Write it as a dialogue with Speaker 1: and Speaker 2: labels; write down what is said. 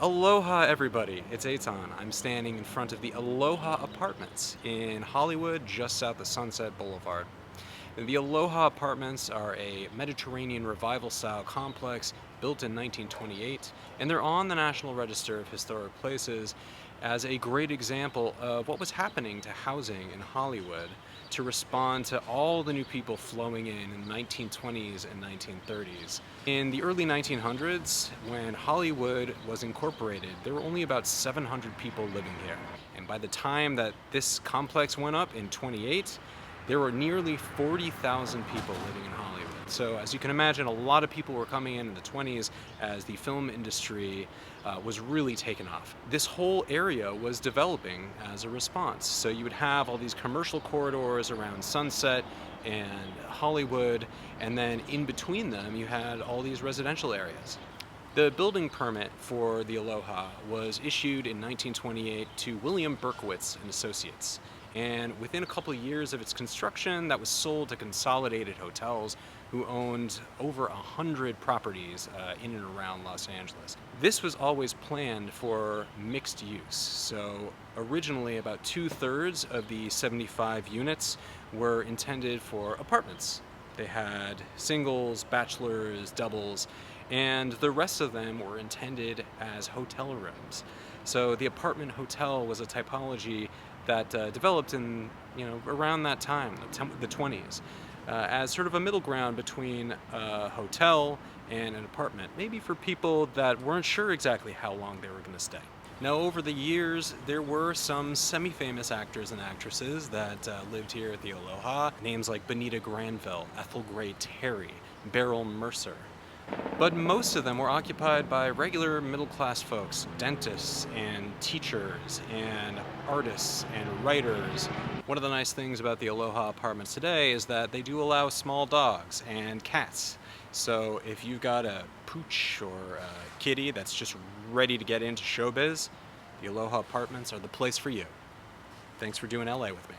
Speaker 1: Aloha everybody, it's Etan. I'm standing in front of the Aloha Apartments in Hollywood, just south of Sunset Boulevard. The Aloha Apartments are a Mediterranean revival style complex built in 1928, and they're on the National Register of Historic Places as a great example of what was happening to housing in Hollywood to respond to all the new people flowing in the 1920s and 1930s. In the early 1900s, when Hollywood was incorporated, there were only about 700 people living here. And by the time that this complex went up in 28, there were nearly 40,000 people living in Hollywood. So as you can imagine, a lot of people were coming in the 20s as the film industry was really taken off. This whole area was developing as a response. So you would have all these commercial corridors around Sunset and Hollywood, and then in between them you had all these residential areas. The building permit for the Aloha was issued in 1928 to William Berkowitz and Associates. And within a couple of years of its construction, that was sold to Consolidated Hotels, who owned over 100 properties in and around Los Angeles. This was always planned for mixed use. So originally about 2/3 of the 75 units were intended for apartments. They had singles, bachelors, doubles, and the rest of them were intended as hotel rooms. So the apartment hotel was a typology that developed in around that time, the 20s, as sort of a middle ground between a hotel and an apartment, maybe for people that weren't sure exactly how long they were going to stay. Now, over the years, there were some semi-famous actors and actresses that lived here at the Aloha. Names like Bonita Granville, Ethel Gray Terry, Beryl Mercer. But most of them were occupied by regular middle-class folks, dentists and teachers and artists and writers. One of the nice things about the Aloha Apartments today is that they do allow small dogs and cats. So if you've got a pooch or a kitty that's just ready to get into showbiz, the Aloha Apartments are the place for you. Thanks for doing LA with me.